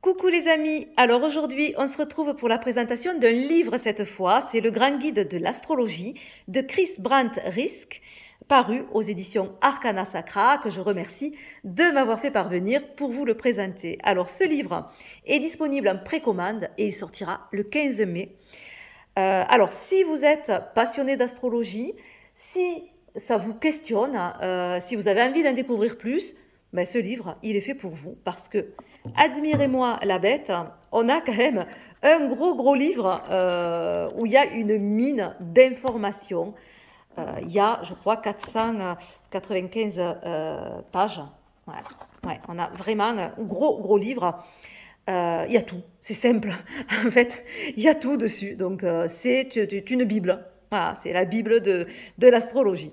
Coucou les amis, alors aujourd'hui on se retrouve pour la présentation d'un livre cette fois, c'est le Grand Guide de l'astrologie de Chris Brandt Risk, paru aux éditions Arcana Sacra, que je remercie de m'avoir fait parvenir pour vous le présenter. Alors ce livre est disponible en précommande et il sortira le 15 mai. Alors si vous êtes passionné d'astrologie, si ça vous questionne, si vous avez envie d'en découvrir plus, ben, ce livre, il est fait pour vous parce que, admirez-moi la bête, on a quand même un gros livre où il y a une mine d'informations. Il y a, je crois, 495 pages. Voilà. Ouais, on a vraiment un gros livre. Il y a tout, c'est simple. En fait, il y a tout dessus. Donc, c'est une Bible. Voilà, c'est la Bible de l'astrologie.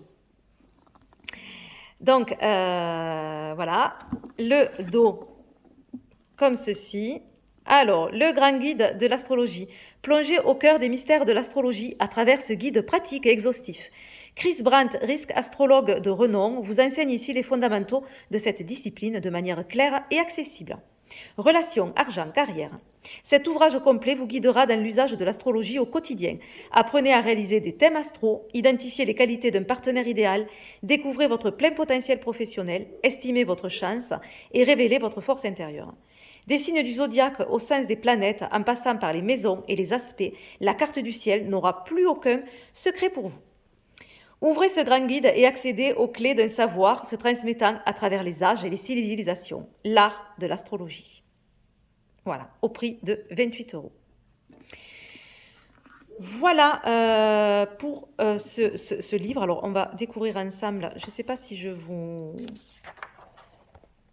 Donc, voilà, le dos comme ceci. Alors, le grand guide de l'astrologie. Plongez au cœur des mystères de l'astrologie à travers ce guide pratique et exhaustif. Chris Brandt, risque astrologue de renom, vous enseigne ici les fondamentaux de cette discipline de manière claire et accessible. Relations, argent, carrière. Cet ouvrage complet vous guidera dans l'usage de l'astrologie au quotidien. Apprenez à réaliser des thèmes astro, identifiez les qualités d'un partenaire idéal, découvrez votre plein potentiel professionnel, estimez votre chance et révélez votre force intérieure. Des signes du zodiaque au sens des planètes, en passant par les maisons et les aspects, la carte du ciel n'aura plus aucun secret pour vous. Ouvrez ce grand guide et accédez aux clés d'un savoir se transmettant à travers les âges et les civilisations, l'art de l'astrologie. Voilà, au prix de 28 €. Voilà pour ce livre. Alors, on va découvrir ensemble. Je ne sais pas si je vous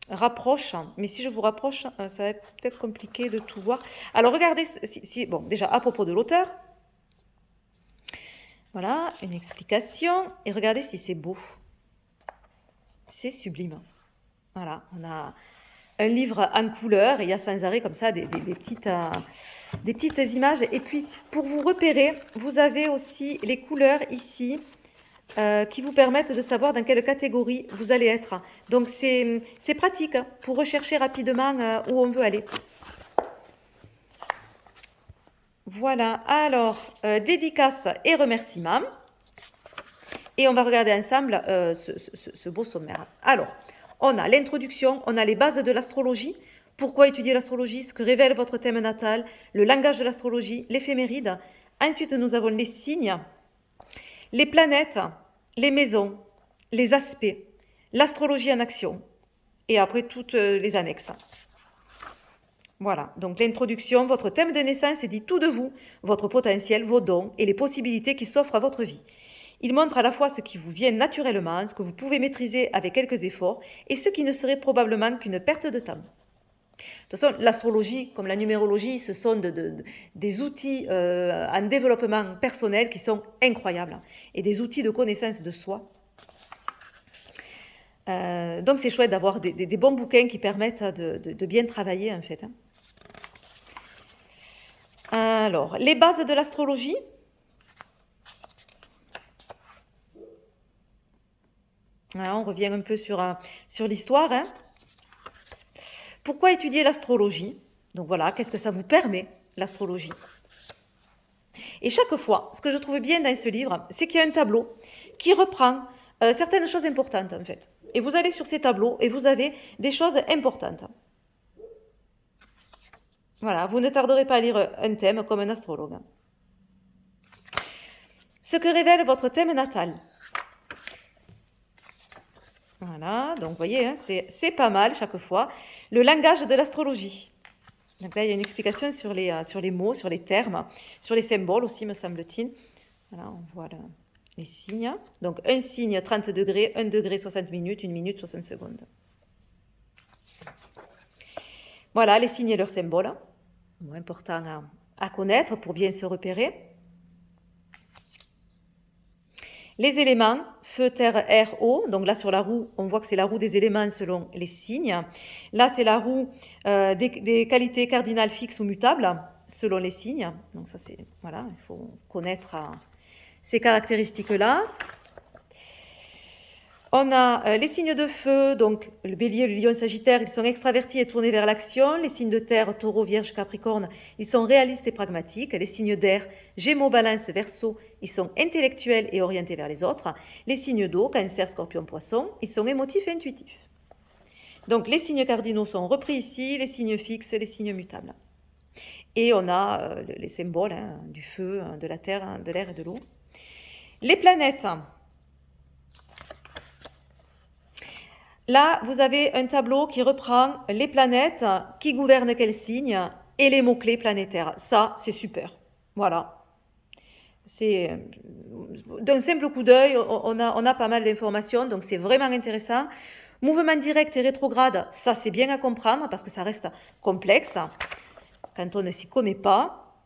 rapproche, mais si je vous rapproche, ça va être peut-être compliqué de tout voir. Alors, regardez, bon, déjà, à propos de l'auteur, voilà, une explication. Et regardez si c'est beau. C'est sublime. Voilà, on a un livre en couleur et il y a sans arrêt comme ça des petites images. Et puis, pour vous repérer, vous avez aussi les couleurs ici qui vous permettent de savoir dans quelle catégorie vous allez être. Donc, c'est pratique pour rechercher rapidement où on veut aller. Voilà, alors, dédicace et remerciements. Et on va regarder ensemble ce beau sommaire. Alors, on a l'introduction, on a les bases de l'astrologie. Pourquoi étudier l'astrologie? Ce que révèle votre thème natal, le langage de l'astrologie, l'éphéméride. Ensuite, nous avons les signes, les planètes, les maisons, les aspects, l'astrologie en action. Et après, toutes les annexes. Voilà, donc l'introduction, votre thème de naissance dit tout de vous, votre potentiel, vos dons et les possibilités qui s'offrent à votre vie. Il montre à la fois ce qui vous vient naturellement, ce que vous pouvez maîtriser avec quelques efforts, et ce qui ne serait probablement qu'une perte de temps. De toute façon, l'astrologie, comme la numérologie, ce sont des outils en développement personnel qui sont incroyables, et des outils de connaissance de soi. Donc c'est chouette d'avoir des bons bouquins qui permettent de bien travailler en fait. Alors, les bases de l'astrologie. Voilà, on revient un peu sur l'histoire. Hein. Pourquoi étudier l'astrologie? Donc voilà, qu'est-ce que ça vous permet, l'astrologie? Et chaque fois, ce que je trouve bien dans ce livre, c'est qu'il y a un tableau qui reprend certaines choses importantes, en fait. Et vous allez sur ces tableaux et vous avez des choses importantes. Voilà, vous ne tarderez pas à lire un thème comme un astrologue. Ce que révèle votre thème natal. Voilà, donc vous voyez, hein, c'est pas mal chaque fois. Le langage de l'astrologie. Donc là, il y a une explication sur les mots, sur les termes, sur les symboles aussi, me semble-t-il. Voilà, on voit les signes. Donc un signe 30 degrés, 1 degré 60 minutes, 1 minute 60 secondes. Voilà, les signes et leurs symboles. Bon, important à connaître pour bien se repérer. Les éléments, feu, terre, air, eau. Donc là, sur la roue, on voit que c'est la roue des éléments selon les signes. Là, c'est la roue des qualités cardinales fixes ou mutables selon les signes. Donc ça, c'est, voilà, il faut connaître ces caractéristiques-là. On a les signes de feu, donc le bélier, le lion, sagittaire, ils sont extravertis et tournés vers l'action. Les signes de terre, taureau, vierge, capricorne, ils sont réalistes et pragmatiques. Les signes d'air, gémeaux, balance, verseau, ils sont intellectuels et orientés vers les autres. Les signes d'eau, cancer, scorpion, poisson, ils sont émotifs et intuitifs. Donc les signes cardinaux sont repris ici, les signes fixes, les signes mutables. Et on a les symboles du feu, de la terre, de l'air et de l'eau. Les planètes. Là, vous avez un tableau qui reprend les planètes, qui gouvernent quel signe, et les mots-clés planétaires. Ça, c'est super. Voilà. D'un simple coup d'œil, on a pas mal d'informations, donc c'est vraiment intéressant. Mouvement direct et rétrograde, ça c'est bien à comprendre parce que ça reste complexe quand on ne s'y connaît pas.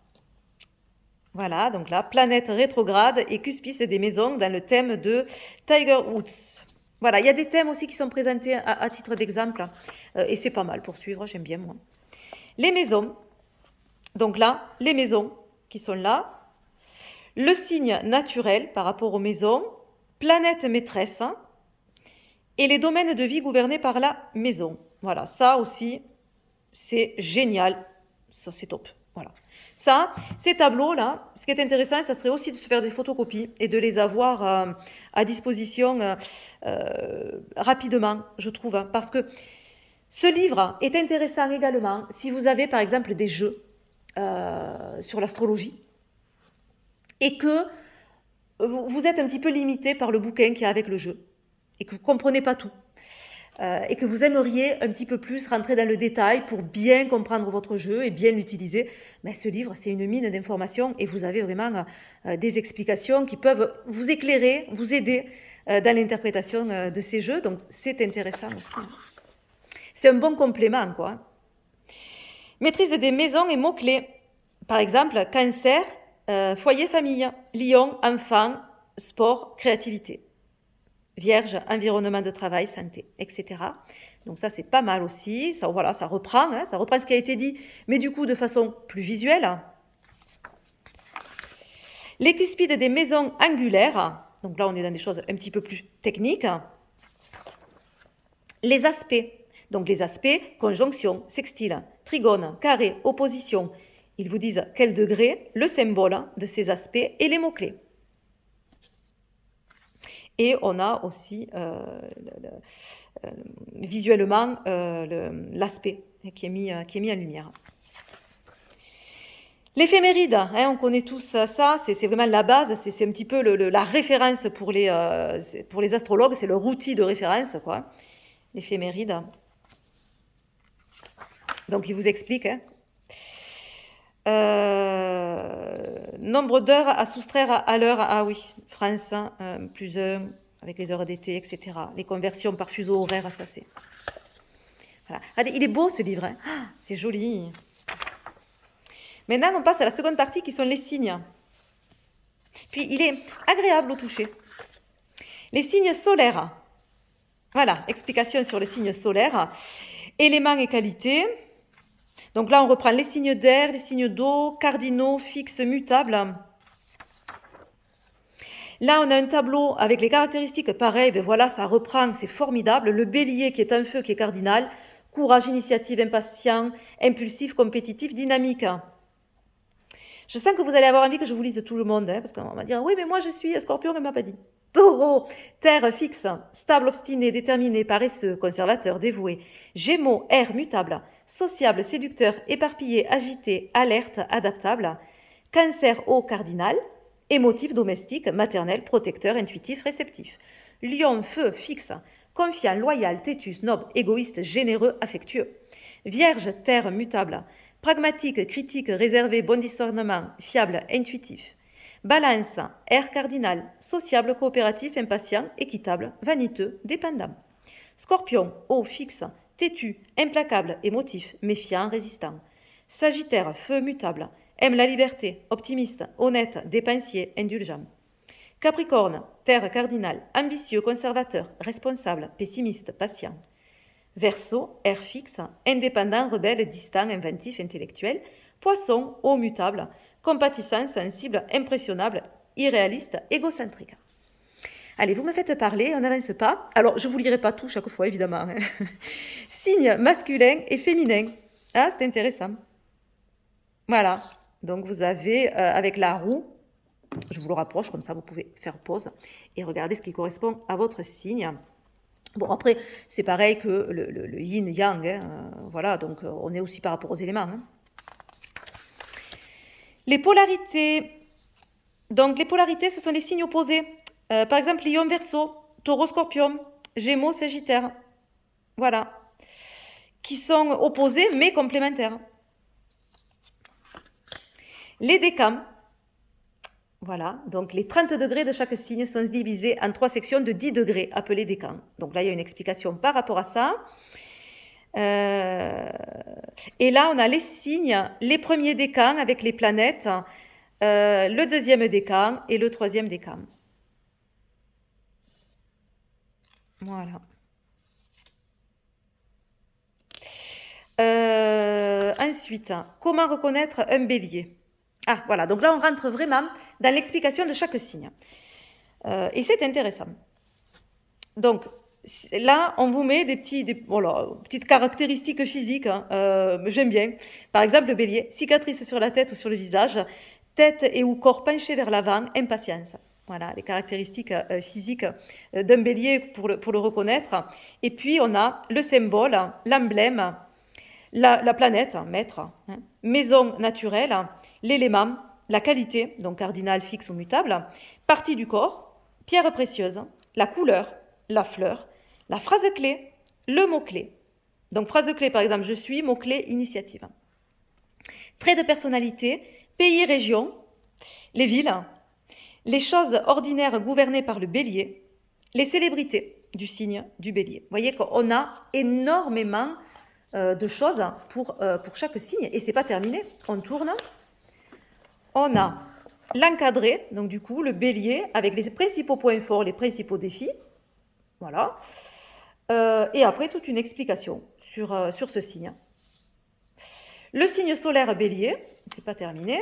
Voilà, donc là, planète rétrograde et cuspice des maisons dans le thème de Tiger Woods. Voilà, il y a des thèmes aussi qui sont présentés à titre d'exemple et c'est pas mal pour suivre, j'aime bien moi. Les maisons, donc là, les maisons qui sont là, le signe naturel par rapport aux maisons, planète maîtresse et les domaines de vie gouvernés par la maison. Voilà, ça aussi, c'est génial, ça c'est top, voilà. Ça, ces tableaux-là, ce qui est intéressant, ça serait aussi de se faire des photocopies et de les avoir à disposition rapidement, je trouve. Parce que ce livre est intéressant également si vous avez, par exemple, des jeux sur l'astrologie et que vous êtes un petit peu limité par le bouquin qu'il y a avec le jeu et que vous ne comprenez pas tout. Et que vous aimeriez un petit peu plus rentrer dans le détail pour bien comprendre votre jeu et bien l'utiliser, mais ce livre, c'est une mine d'informations et vous avez vraiment des explications qui peuvent vous éclairer, vous aider dans l'interprétation de ces jeux. Donc, c'est intéressant aussi. C'est un bon complément, quoi. Maîtrise des maisons et mots-clés. Par exemple, cancer, foyer, famille, lion, enfant, sport, créativité. Vierge, environnement de travail, santé, etc. Donc ça, c'est pas mal aussi. Ça, voilà, ça reprend ce qui a été dit, mais du coup de façon plus visuelle. Les cuspides des maisons angulaires. Donc là, on est dans des choses un petit peu plus techniques. Les aspects. Donc les aspects, conjonction, sextile, trigone, carré, opposition. Ils vous disent quel degré, le symbole de ces aspects et les mots-clés. Et on a aussi visuellement l'aspect qui est mis en lumière. L'éphéméride, on connaît tous ça, c'est vraiment la base, c'est un petit peu la référence pour les astrologues, c'est leur outil de référence, quoi. L'éphéméride. Donc il vous explique. Nombre d'heures à soustraire à l'heure, ah oui, France, plus 1, avec les heures d'été, etc. Les conversions par fuseau horaire, ça c'est... Voilà. Il est beau ce livre, hein. C'est joli. Maintenant, on passe à la seconde partie qui sont les signes. Puis, il est agréable au toucher. Les signes solaires. Voilà, explication sur les signes solaires. Éléments et qualités. Donc là, on reprend les signes d'air, les signes d'eau, cardinaux, fixes, mutables. Là, on a un tableau avec les caractéristiques pareilles. Ben voilà, ça reprend, c'est formidable. Le bélier qui est un feu, qui est cardinal. Courage, initiative, impatient, impulsif, compétitif, dynamique. Je sens que vous allez avoir envie que je vous lise tout le monde, parce qu'on va dire, oui, mais moi je suis scorpion, elle ne m'a pas dit. Taureau, terre fixe, stable, obstiné, déterminé, paresseux, conservateur, dévoué. Gémeaux, air, mutable, sociable, séducteur, éparpillé, agité, alerte, adaptable. Cancer, eau, cardinal, émotif, domestique, maternel, protecteur, intuitif, réceptif. Lion, feu, fixe, confiant, loyal, têtu, snob, égoïste, généreux, affectueux. Vierge, terre, mutable, pragmatique, critique, réservé, bon discernement, fiable, intuitif. Balance, air cardinal, sociable, coopératif, impatient, équitable, vaniteux, dépendant. Scorpion, eau, fixe, têtu, implacable, émotif, méfiant, résistant. Sagittaire, feu, mutable, aime la liberté, optimiste, honnête, dépensier, indulgent. Capricorne, terre cardinal, ambitieux, conservateur, responsable, pessimiste, patient. Verseau, air fixe, indépendant, rebelle, distant, inventif, intellectuel. Poisson, eau mutable, compatissant, sensible, impressionnable, irréaliste, égocentrique. Allez, vous me faites parler, on n'avance pas. Alors, je ne vous lirai pas tout chaque fois, évidemment. Hein. Signes masculins et féminins. Ah, c'est intéressant. Voilà. Donc, vous avez, avec la roue, je vous le rapproche, comme ça, vous pouvez faire pause et regarder ce qui correspond à votre signe. Bon, après, c'est pareil que le yin-yang. Hein, voilà, donc on est aussi par rapport aux éléments. Hein. Les polarités. Donc, les polarités, ce sont les signes opposés. Par exemple, Lion, Verseau, Taureau, Scorpion, Gémeaux, Sagittaire. Voilà. Qui sont opposés, mais complémentaires. Les décans. Voilà, donc les 30 degrés de chaque signe sont divisés en 3 sections de 10 degrés, appelées décans. Donc là, il y a une explication par rapport à ça. Et là, on a les signes, les premiers décans avec les planètes, le deuxième décan et le troisième décan. Voilà. Ensuite, comment reconnaître un bélier? Ah, voilà, donc là, on rentre vraiment dans l'explication de chaque signe. Et c'est intéressant. Donc, là, on vous met des petites caractéristiques physiques. Hein, j'aime bien. Par exemple, le bélier, cicatrice sur la tête ou sur le visage, tête et ou corps penchés vers l'avant, impatience. Voilà, les caractéristiques physiques d'un bélier pour le reconnaître. Et puis, on a le symbole, l'emblème, la planète, maître, hein, maison naturelle, l'élément, la qualité, donc cardinal, fixe ou mutable, partie du corps, pierre précieuse, la couleur, la fleur, la phrase clé, le mot-clé. Donc phrase clé, par exemple, je suis, mot-clé, initiative. Traits de personnalité, pays, région, les villes, les choses ordinaires gouvernées par le bélier, les célébrités du signe du bélier. Vous voyez qu'on a énormément de choses pour chaque signe. Et ce n'est pas terminé. On tourne. On a l'encadré, donc du coup, le bélier, avec les principaux points forts, les principaux défis. Voilà. Et après, toute une explication sur ce signe. Le signe solaire bélier, c'est pas terminé.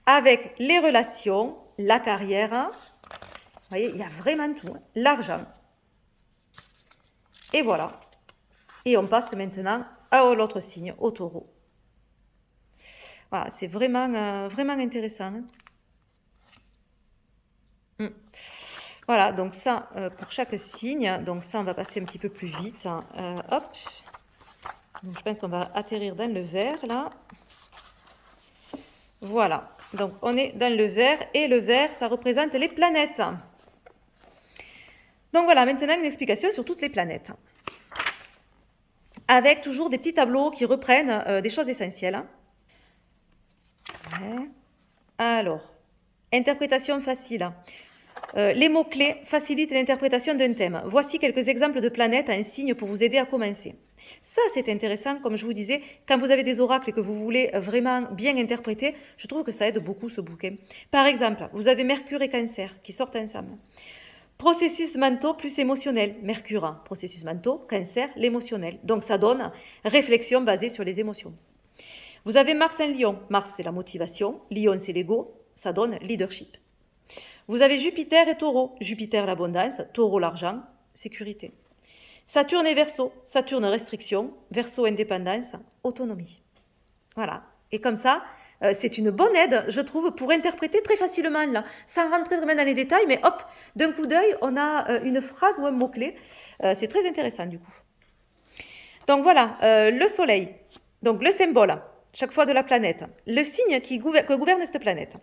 Avec les relations, la carrière. Vous voyez, il y a vraiment tout. Hein. L'argent. Et voilà. Et on passe maintenant à l'autre signe, au taureau. Voilà, c'est vraiment, vraiment intéressant. Hein. Voilà, donc ça, pour chaque signe. Donc ça, on va passer un petit peu plus vite. Hop. Donc je pense qu'on va atterrir dans le vert, là. Voilà. Donc on est dans le vert. Et le vert, ça représente les planètes. Donc voilà, maintenant une explication sur toutes les planètes. Avec toujours des petits tableaux qui reprennent des choses essentielles. Hein. Ouais. Alors, interprétation facile. Les mots-clés facilitent l'interprétation d'un thème. Voici quelques exemples de planètes à un signe pour vous aider à commencer. Ça, c'est intéressant, comme je vous disais, quand vous avez des oracles et que vous voulez vraiment bien interpréter, je trouve que ça aide beaucoup ce bouquin. Par exemple, vous avez Mercure et Cancer qui sortent ensemble. Processus mentaux plus émotionnel. Mercure, processus mentaux, Cancer, l'émotionnel. Donc ça donne réflexion basée sur les émotions. Vous avez Mars en Lion. Mars, c'est la motivation. Lion, c'est l'ego. Ça donne leadership. Vous avez Jupiter et Taureau. Jupiter, l'abondance. Taureau, l'argent. Sécurité. Saturne et Verseau. Saturne, restriction. Verseau, indépendance. Autonomie. Voilà. Et comme ça, c'est une bonne aide, je trouve, pour interpréter très facilement, là, sans rentrer vraiment dans les détails, mais hop, d'un coup d'œil, on a une phrase ou un mot-clé. C'est très intéressant, du coup. Donc voilà, le Soleil. Donc le symbole, chaque fois de la planète. Le signe que gouverne cette planète.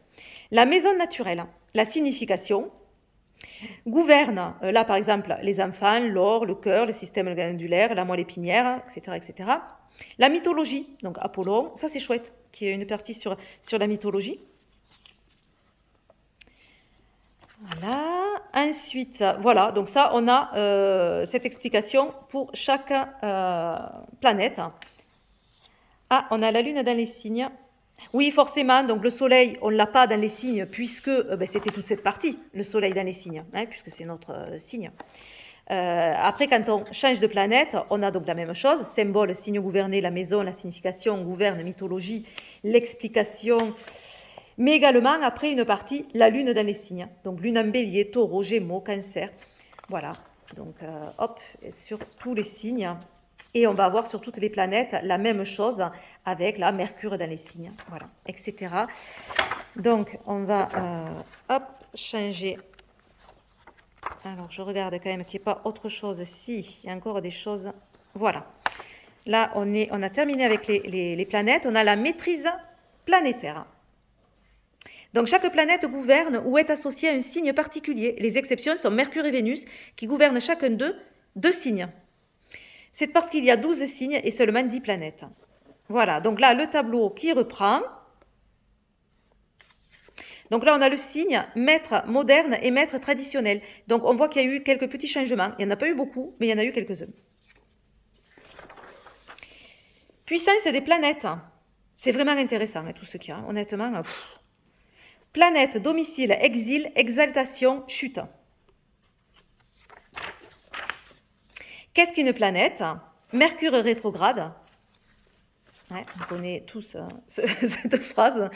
La maison naturelle. La signification. Gouverne, là par exemple, les enfants, l'or, le cœur, le système glandulaire, la moelle épinière, etc., etc. La mythologie, donc Apollon, ça c'est chouette, qu'il y ait une partie sur la mythologie. Voilà, ensuite, voilà, donc ça on a cette explication pour chaque planète. Ah, on a la Lune dans les signes. Oui, forcément, donc le Soleil, on ne l'a pas dans les signes puisque c'était toute cette partie, le Soleil dans les signes, hein, puisque c'est notre signe. Après, quand on change de planète, on a donc la même chose, symbole, signe gouverné, la maison, la signification, gouverne, mythologie, l'explication, Mais également, après une partie, la lune dans les signes. Donc lune en bélier, taureau, gémeaux, cancer. Voilà. Donc hop, sur tous les signes. Et on va avoir sur toutes les planètes la même chose avec la Mercure dans les signes. Voilà, etc. Donc on va hop, changer. Alors je regarde quand même qu'il n'y ait pas autre chose. Si, il y a encore des choses. Voilà. Là, on a terminé avec les planètes. On a la maîtrise planétaire. Donc chaque planète gouverne ou est associée à un signe particulier. Les exceptions sont Mercure et Vénus qui gouvernent chacun d'eux 2 signes. C'est parce qu'il y a 12 signes et seulement 10 planètes. Voilà, donc là le tableau qui reprend. Donc là on a le signe maître moderne et maître traditionnel. Donc on voit qu'il y a eu quelques petits changements. Il n'y en a pas eu beaucoup, mais il y en a eu quelques-uns. Puissance des planètes. C'est vraiment intéressant tout ce qu'il y a, honnêtement. Planète, domicile, exil, exaltation, chute. Qu'est-ce qu'une planète? Mercure rétrograde. Ouais, on connaît tous cette phrase.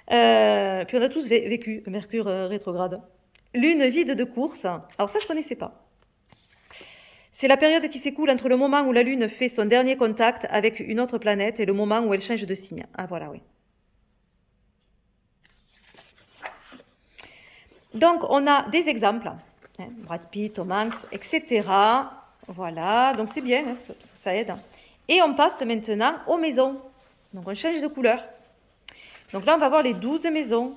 Puis on a tous vécu Mercure rétrograde. Lune vide de course. Alors ça, je ne connaissais pas. C'est la période qui s'écoule entre le moment où la Lune fait son dernier contact avec une autre planète et le moment où elle change de signe. Ah voilà, oui. Donc, on a des exemples. Hein, Brad Pitt, Tom Hanks, etc. Voilà, donc c'est bien, hein, ça aide. Et on passe maintenant aux maisons. Donc, on change de couleur. Donc là, on va voir les 12 maisons.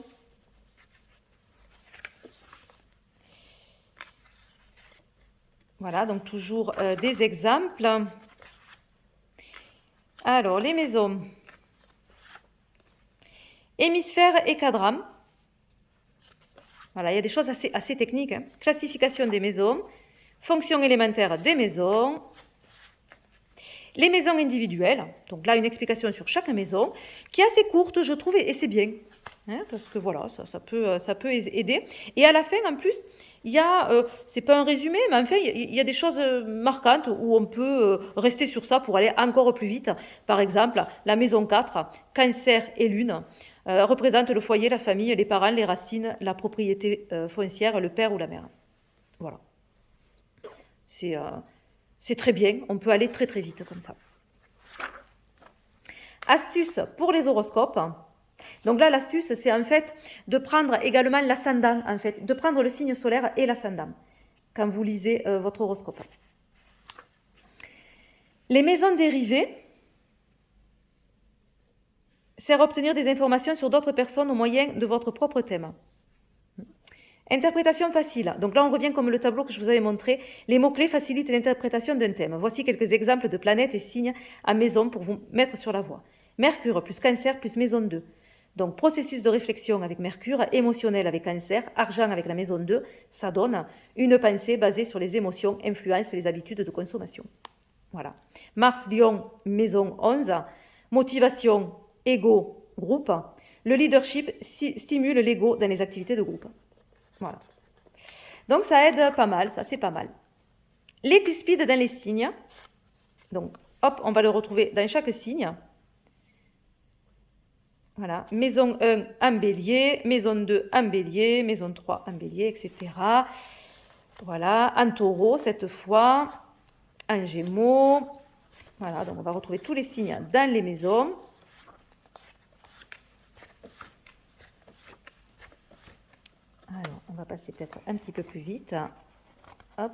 Voilà, donc toujours des exemples. Alors, les maisons. Hémisphère et cadran. Voilà, il y a des choses assez techniques. Hein. Classification des maisons, fonction élémentaire des maisons, les maisons individuelles. Donc là, une explication sur chaque maison, qui est assez courte, je trouve, et c'est bien. Hein, parce que voilà, ça peut aider. Et à la fin, en plus, il y a, c'est pas un résumé, mais enfin, il y a des choses marquantes où on peut rester sur ça pour aller encore plus vite. Par exemple, la maison 4, Cancer et Lune. Représente le foyer, la famille, les parents, les racines, la propriété foncière, le père ou la mère. Voilà. C'est très bien, on peut aller très très vite comme ça. Astuce pour les horoscopes. Donc là, l'astuce, c'est en fait de prendre également l'ascendant, en fait, de prendre le signe solaire et l'ascendant quand vous lisez votre horoscope. Les maisons dérivées servent à obtenir des informations sur d'autres personnes au moyen de votre propre thème. Interprétation facile. Donc là, on revient comme le tableau que je vous avais montré. Les mots-clés facilitent l'interprétation d'un thème. Voici quelques exemples de planètes et signes à maison pour vous mettre sur la voie. Mercure plus Cancer plus maison 2. Donc processus de réflexion avec Mercure, émotionnel avec Cancer, argent avec la maison 2, ça donne une pensée basée sur les émotions, influence les habitudes de consommation. Voilà. Mars, Lion, maison 11, motivation, ego, groupe. Le leadership stimule l'ego dans les activités de groupe. Voilà. Donc ça aide pas mal, ça c'est pas mal. Les cuspides dans les signes. Donc hop, on va le retrouver dans chaque signe. Voilà, maison 1 en bélier, maison 2 en bélier, maison 3 en bélier, etc. Voilà, en taureau cette fois, en gémeaux. Voilà, donc on va retrouver tous les signes dans les maisons. Alors, on va passer peut-être un petit peu plus vite. Hop.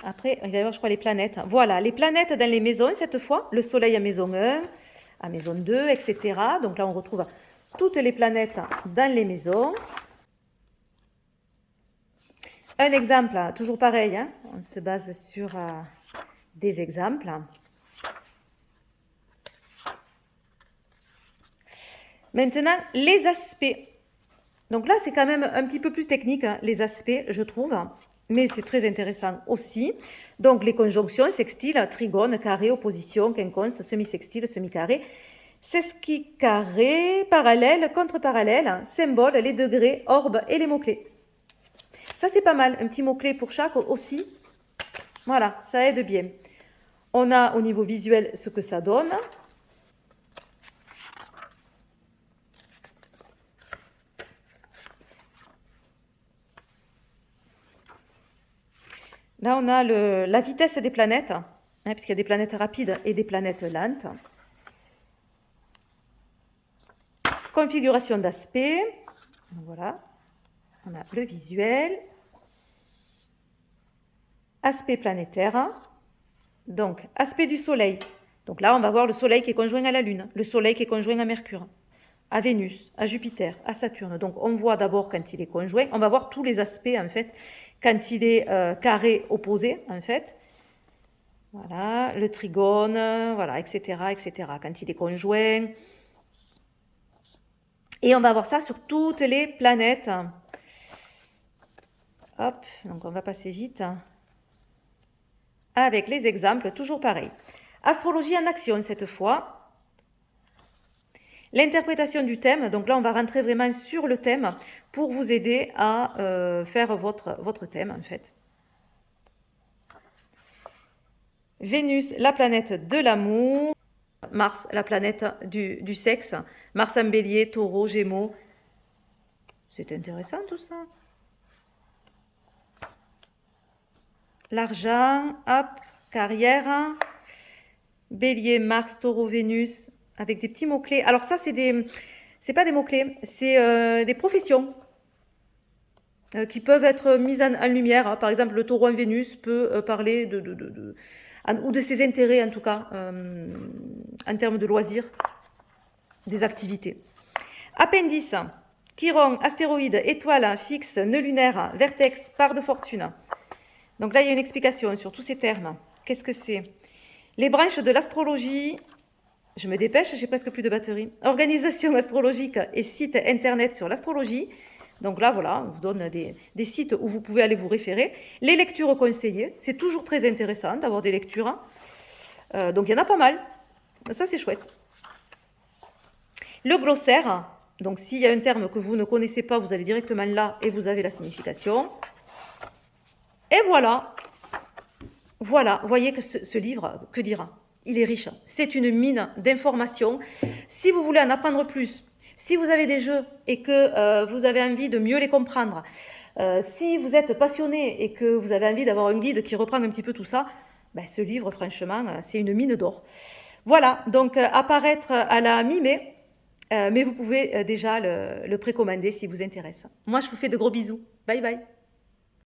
Après, il va y avoir, je crois, les planètes. Voilà, les planètes dans les maisons cette fois. Le soleil à maison 1, à maison 2, etc. Donc là, on retrouve toutes les planètes dans les maisons. Un exemple, toujours pareil, hein, on se base sur des exemples. Maintenant, les aspects. Donc là, c'est quand même un petit peu plus technique, hein, les aspects, je trouve, mais c'est très intéressant aussi. Donc les conjonctions, sextiles, trigones, carrés, opposition, quinconce, semi-sextile, semi-carré, sesquicarré, parallèle, contre-parallèle, symbole, les degrés, orbes et les mots-clés. Ça, c'est pas mal, un petit mot-clé pour chaque aussi. Voilà, ça aide bien. On a au niveau visuel ce que ça donne. Là, on a la vitesse des planètes, hein, puisqu'il y a des planètes rapides et des planètes lentes. Configuration d'aspect. Voilà. On a le visuel. Aspect planétaire. Donc, aspect du Soleil. Donc là, on va voir le Soleil qui est conjoint à la Lune, le Soleil qui est conjoint à Mercure, à Vénus, à Jupiter, à Saturne. Donc, on voit d'abord quand il est conjoint. On va voir tous les aspects, en fait, quand il est carré opposé, en fait. Voilà, le trigone, voilà, etc., etc. Quand il est conjoint. Et on va voir ça sur toutes les planètes. Hop, donc on va passer vite. Avec les exemples, toujours pareil. Astrologie en action cette fois. L'interprétation du thème, donc là on va rentrer vraiment sur le thème pour vous aider à faire votre thème en fait. Vénus, la planète de l'amour. Mars, la planète du sexe. Mars en bélier, taureau, gémeaux. C'est intéressant tout ça. L'argent, hop, carrière. Bélier, Mars, taureau, Vénus, avec des petits mots-clés. Alors ça, c'est pas des mots-clés, c'est des professions qui peuvent être mises en lumière. Par exemple, le taureau en Vénus peut parler ou de ses intérêts, en tout cas, en termes de loisirs, des activités. Appendice, Chiron, astéroïde, étoile, fixe, nœud lunaire, vertex, part de fortune. Donc là, il y a une explication sur tous ces termes. Qu'est-ce que c'est? Les branches de l'astrologie, je me dépêche, j'ai presque plus de batterie. Organisation astrologique et site internet sur l'astrologie. Donc là, voilà, on vous donne des sites où vous pouvez aller vous référer. Les lectures conseillées, c'est toujours très intéressant d'avoir des lectures. Donc il y en a pas mal. Ça, c'est chouette. Le glossaire, donc s'il y a un terme que vous ne connaissez pas, vous allez directement là et vous avez la signification. Et voilà. Voilà, voyez que ce livre, que dire, il est riche. C'est une mine d'informations. Si vous voulez en apprendre plus, si vous avez des jeux et que vous avez envie de mieux les comprendre, si vous êtes passionné et que vous avez envie d'avoir un guide qui reprend un petit peu tout ça, ben, ce livre, franchement, c'est une mine d'or. Voilà, donc apparaître à la mi-mai, mais vous pouvez déjà le précommander si vous intéresse. Moi, je vous fais de gros bisous. Bye bye.